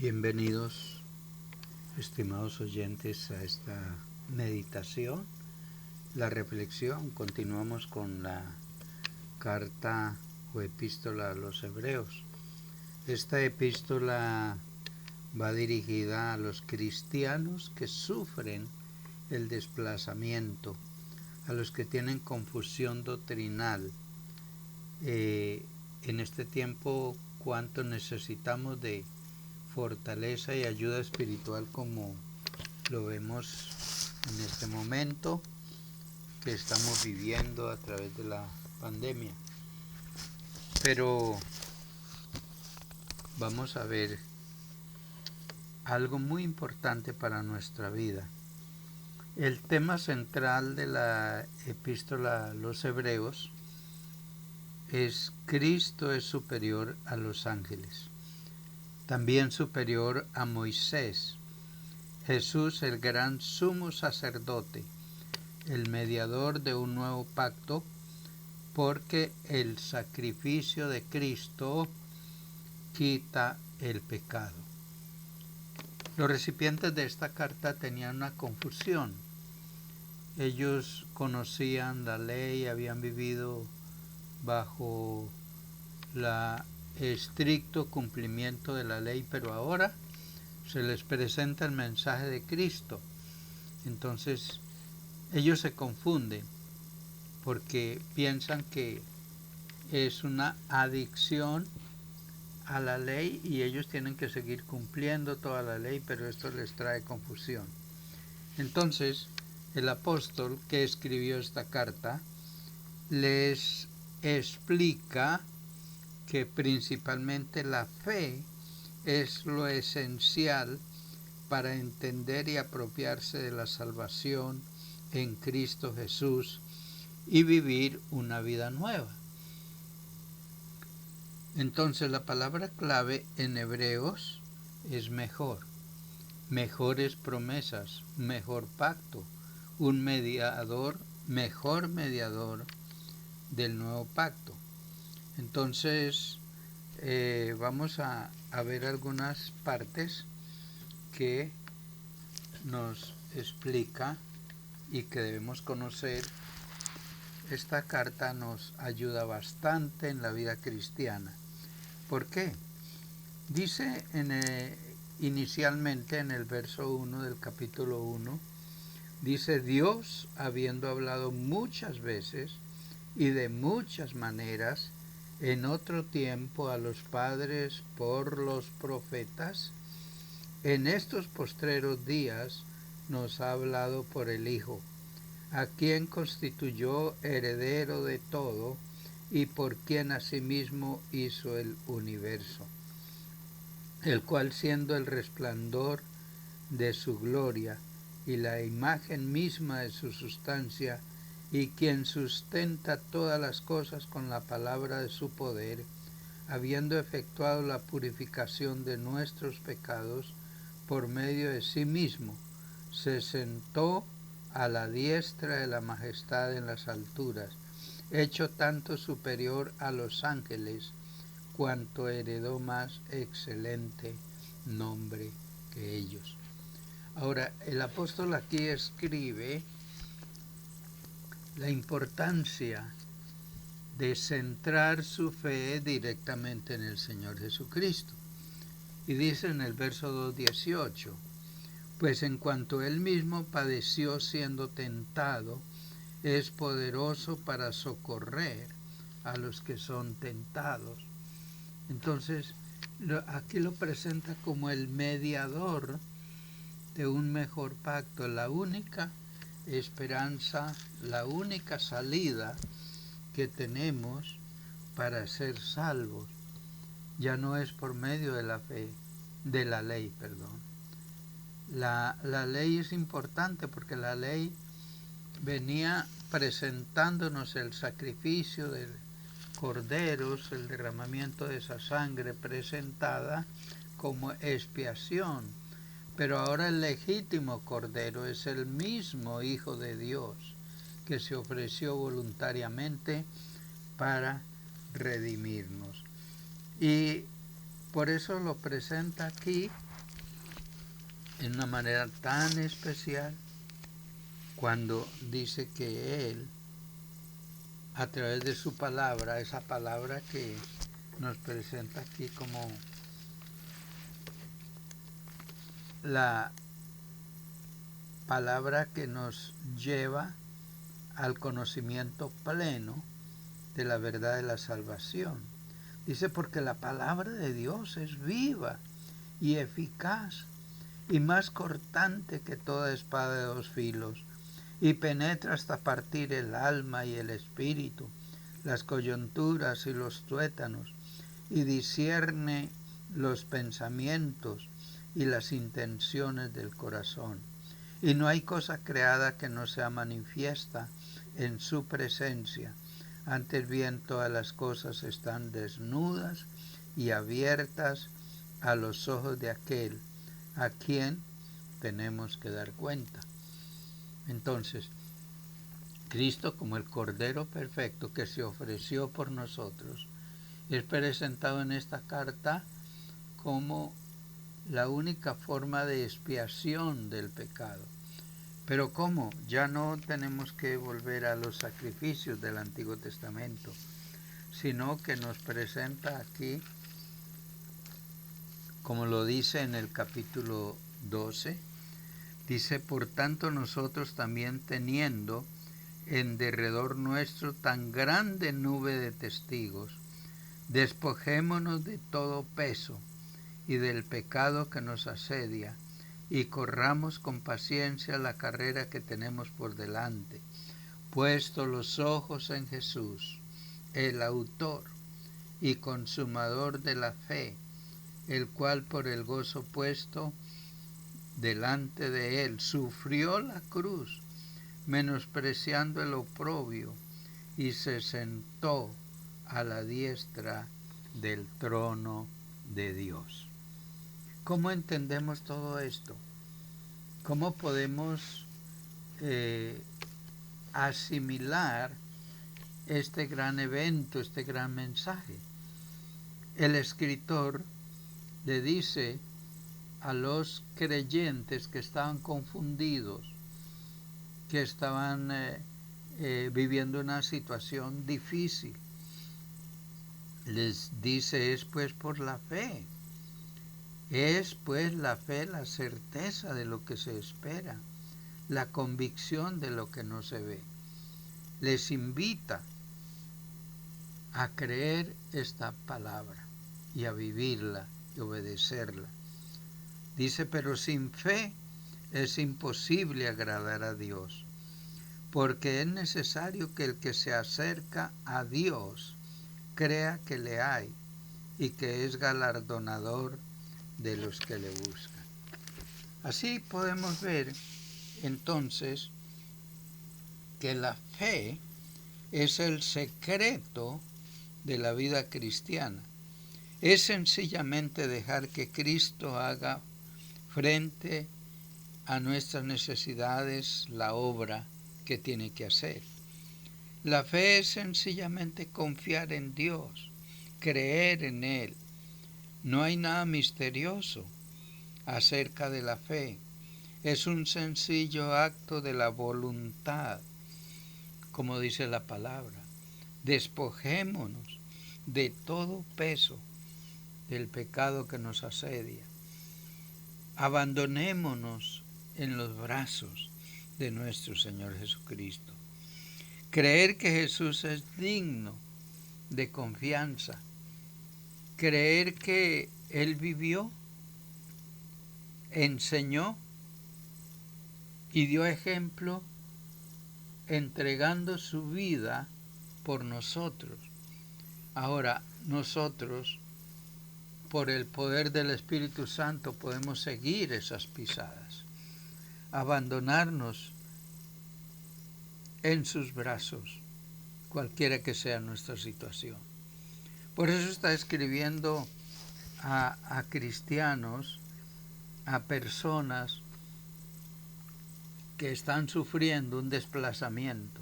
Bienvenidos, estimados oyentes, a esta meditación, la reflexión. Continuamos con la carta o epístola a los Hebreos. Esta epístola va dirigida a los cristianos que sufren el desplazamiento, a los que tienen confusión doctrinal. En este tiempo, cuánto necesitamos de fortaleza y ayuda espiritual, como lo vemos en este momento que estamos viviendo a través de la pandemia. Pero vamos a ver algo muy importante para nuestra vida. El tema central de la epístola a los Hebreos es: Cristo es superior a los ángeles, también superior a Moisés. Jesús, el gran sumo sacerdote, el mediador de un nuevo pacto, porque el sacrificio de Cristo quita el pecado. Los recipientes de esta carta tenían una confusión. Ellos conocían la ley, habían vivido bajo el estricto cumplimiento de la ley, pero ahora se les presenta el mensaje de Cristo. Entonces ellos se confunden porque piensan que es una adicción a la ley y ellos tienen que seguir cumpliendo toda la ley, pero esto les trae confusión. Entonces el apóstol que escribió esta carta les explica que principalmente la fe es lo esencial para entender y apropiarse de la salvación en Cristo Jesús y vivir una vida nueva. Entonces la palabra clave en Hebreos es mejor. Mejores promesas, mejor pacto, un mediador, mejor mediador del nuevo pacto. Entonces vamos a ver algunas partes que nos explica y que debemos conocer. Esta carta nos ayuda bastante en la vida cristiana. ¿Por qué? Dice inicialmente en el verso 1 del capítulo 1, dice: Dios, habiendo hablado muchas veces y de muchas maneras en otro tiempo a los padres por los profetas, en estos postreros días nos ha hablado por el Hijo, a quien constituyó heredero de todo y por quien asimismo hizo el universo, el cual, siendo el resplandor de su gloria y la imagen misma de su sustancia, y quien sustenta todas las cosas con la palabra de su poder, habiendo efectuado la purificación de nuestros pecados por medio de sí mismo, se sentó a la diestra de la majestad en las alturas, hecho tanto superior a los ángeles, cuanto heredó más excelente nombre que ellos. Ahora, el apóstol aquí escribe la importancia de centrar su fe directamente en el Señor Jesucristo. Y dice en el verso 2:18, pues en cuanto él mismo padeció siendo tentado, es poderoso para socorrer a los que son tentados. Entonces, aquí lo presenta como el mediador de un mejor pacto, la única esperanza, la única salida que tenemos para ser salvos. Ya no es por medio de la fe, de la ley, perdón. La ley es importante porque la ley venía presentándonos el sacrificio de corderos, el derramamiento de esa sangre presentada como expiación. Pero ahora el legítimo cordero es el mismo Hijo de Dios que se ofreció voluntariamente para redimirnos. Y por eso lo presenta aquí en una manera tan especial cuando dice que Él, a través de su palabra, esa palabra que nos presenta aquí como la palabra que nos lleva al conocimiento pleno de la verdad de la salvación. Dice, porque la palabra de Dios es viva y eficaz y más cortante que toda espada de dos filos, y penetra hasta partir el alma y el espíritu, las coyunturas y los tuétanos, y discierne los pensamientos y las intenciones del corazón. Y no hay cosa creada que no sea manifiesta en su presencia. Antes bien, todas las cosas están desnudas y abiertas a los ojos de aquel a quien tenemos que dar cuenta. Entonces, Cristo, como el Cordero perfecto que se ofreció por nosotros, es presentado en esta carta como la única forma de expiación del pecado. Pero ¿cómo? Ya no tenemos que volver a los sacrificios del Antiguo Testamento, sino que nos presenta aquí, como lo dice en el capítulo 12, dice, por tanto nosotros también teniendo en derredor nuestro tan grande nube de testigos, despojémonos de todo peso y del pecado que nos asedia, y corramos con paciencia la carrera que tenemos por delante, puesto los ojos en Jesús, el autor y consumador de la fe, el cual por el gozo puesto delante de él sufrió la cruz, menospreciando el oprobio, y se sentó a la diestra del trono de Dios. ¿Cómo entendemos todo esto? ¿Cómo podemos asimilar este gran evento, este gran mensaje? El escritor le dice a los creyentes que estaban confundidos, que estaban viviendo una situación difícil, les dice, es pues por la fe. Es pues la fe la certeza de lo que se espera, la convicción de lo que no se ve. Les invita a creer esta palabra y a vivirla y obedecerla. Dice, pero sin fe es imposible agradar a Dios, porque es necesario que el que se acerca a Dios crea que le hay y que es galardonador de los que le buscan. Así podemos ver entonces que la fe es el secreto de la vida cristiana. Es sencillamente dejar que Cristo haga frente a nuestras necesidades la obra que tiene que hacer. La fe es sencillamente confiar en Dios, creer en Él. No hay nada misterioso acerca de la fe. Es un sencillo acto de la voluntad, como dice la palabra. Despojémonos de todo peso del pecado que nos asedia. Abandonémonos en los brazos de nuestro Señor Jesucristo. Creer que Jesús es digno de confianza. Creer que Él vivió, enseñó y dio ejemplo entregando su vida por nosotros. Ahora, nosotros, por el poder del Espíritu Santo, podemos seguir esas pisadas, abandonarnos en sus brazos, cualquiera que sea nuestra situación. Por eso está escribiendo a cristianos, a personas que están sufriendo un desplazamiento,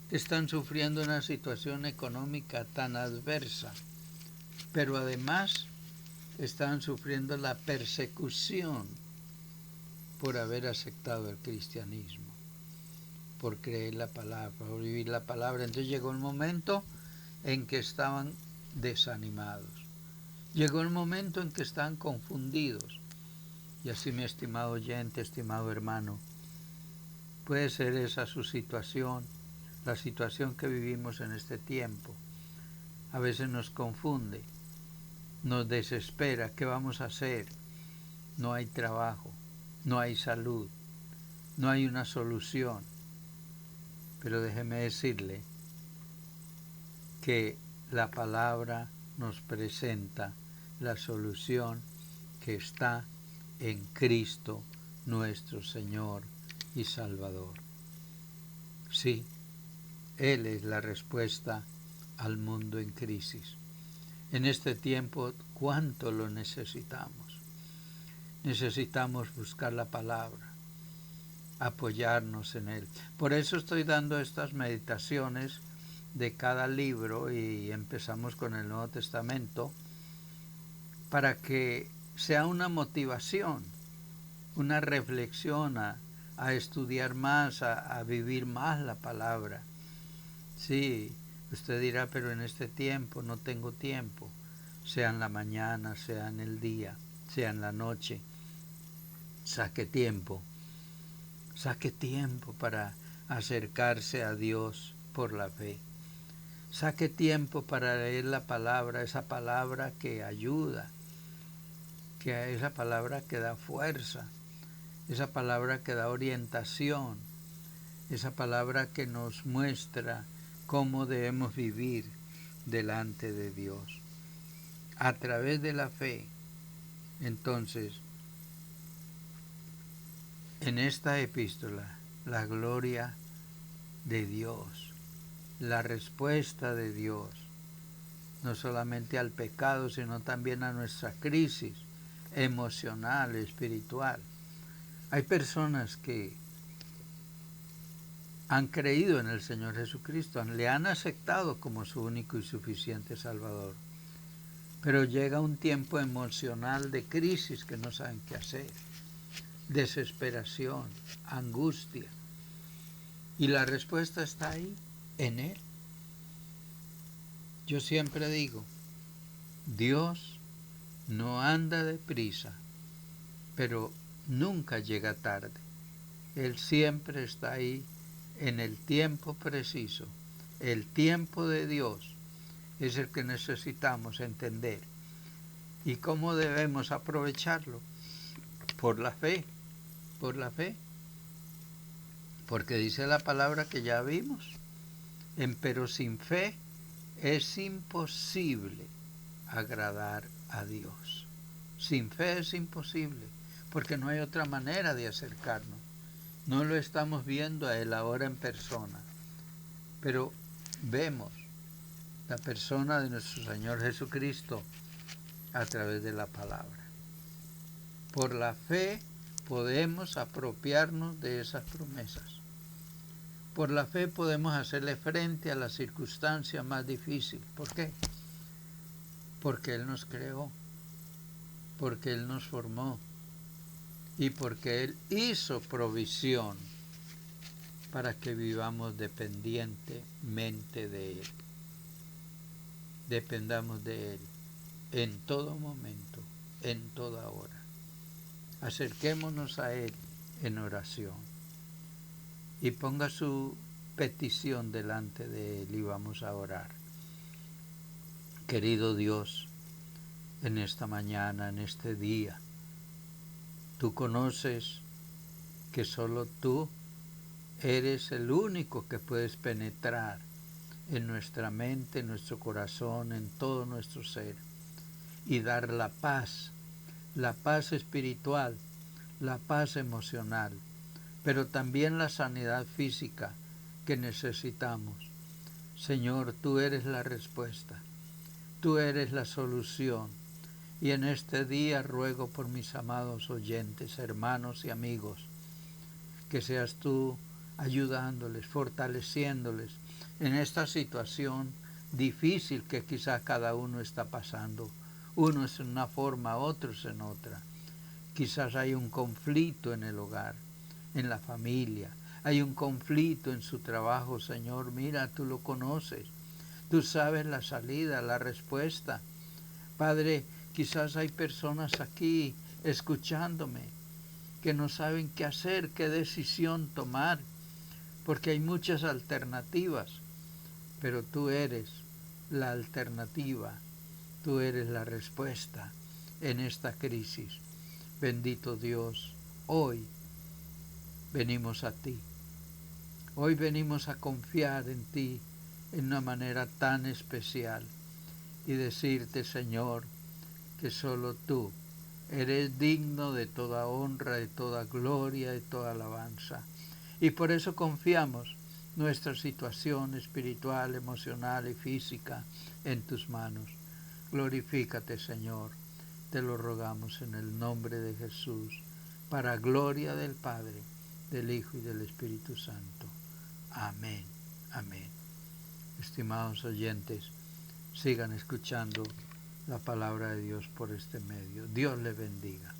que están sufriendo una situación económica tan adversa, pero además están sufriendo la persecución por haber aceptado el cristianismo, por creer la palabra, por vivir la palabra. Entonces llegó el momento en que estaban desanimados. Llegó el momento en que estaban confundidos. Y así, mi estimado oyente, estimado hermano, puede ser esa su situación, la situación que vivimos en este tiempo. A veces nos confunde, nos desespera. ¿Qué vamos a hacer? No hay trabajo, no hay salud, no hay una solución. Pero déjeme decirle que la palabra nos presenta la solución que está en Cristo nuestro Señor y Salvador. Sí, Él es la respuesta al mundo en crisis. En este tiempo, ¿cuánto lo necesitamos? Necesitamos buscar la palabra, apoyarnos en Él. Por eso estoy dando estas meditaciones de cada libro y empezamos con el Nuevo Testamento para que sea una motivación, una reflexión a estudiar más, a vivir más la palabra. Sí, usted dirá, pero en este tiempo no tengo tiempo, sea en la mañana, sea en el día, sea en la noche. Saque tiempo para acercarse a Dios por la fe. Saque tiempo para leer la palabra, esa palabra que ayuda, esa palabra que da fuerza, esa palabra que da orientación, esa palabra que nos muestra cómo debemos vivir delante de Dios. A través de la fe, entonces, en esta epístola, la gloria de Dios, la respuesta de Dios, no solamente al pecado, sino también a nuestra crisis emocional, espiritual. Hay personas que han creído en el Señor Jesucristo, le han aceptado como su único y suficiente Salvador, pero llega un tiempo emocional de crisis que no saben qué hacer, desesperación, angustia, y la respuesta está ahí, en Él. Yo siempre digo, Dios no anda deprisa, pero nunca llega tarde. Él siempre está ahí en el tiempo preciso. El tiempo de Dios es el que necesitamos entender. ¿Y cómo debemos aprovecharlo? Por la fe, por la fe. Porque dice la palabra que ya vimos, pero sin fe es imposible agradar a Dios. Sin fe es imposible, porque no hay otra manera de acercarnos. No lo estamos viendo a Él ahora en persona, pero vemos la persona de nuestro Señor Jesucristo a través de la palabra. Por la fe podemos apropiarnos de esas promesas. Por la fe podemos hacerle frente a la circunstancia más difícil. ¿Por qué? Porque Él nos creó, porque Él nos formó y porque Él hizo provisión para que vivamos dependientemente de Él. Dependamos de Él en todo momento, en toda hora. Acerquémonos a Él en oración y ponga su petición delante de Él y vamos a orar. Querido Dios, en esta mañana, en este día, tú conoces que solo tú eres el único que puedes penetrar en nuestra mente, en nuestro corazón, en todo nuestro ser y dar la paz espiritual, la paz emocional, pero también la sanidad física que necesitamos. Señor, tú eres la respuesta, tú eres la solución. Y en este día ruego por mis amados oyentes, hermanos y amigos, que seas tú ayudándoles, fortaleciéndoles en esta situación difícil que quizá cada uno está pasando. Unos en una forma, otros en otra. Quizás hay un conflicto en el hogar, en la familia. Hay un conflicto en su trabajo, Señor. Mira, tú lo conoces. Tú sabes la salida, la respuesta. Padre, quizás hay personas aquí escuchándome que no saben qué hacer, qué decisión tomar, porque hay muchas alternativas, pero tú eres la alternativa, tú eres la respuesta en esta crisis. Bendito Dios, hoy venimos a ti, hoy venimos a confiar en ti en una manera tan especial y decirte, Señor, que solo tú eres digno de toda honra, de toda gloria, de toda alabanza. Y por eso confiamos nuestra situación espiritual, emocional y física en tus manos. Glorifícate, Señor, te lo rogamos en el nombre de Jesús, para gloria del Padre, del Hijo y del Espíritu Santo. Amén, amén. Estimados oyentes, sigan escuchando la palabra de Dios por este medio. Dios les bendiga.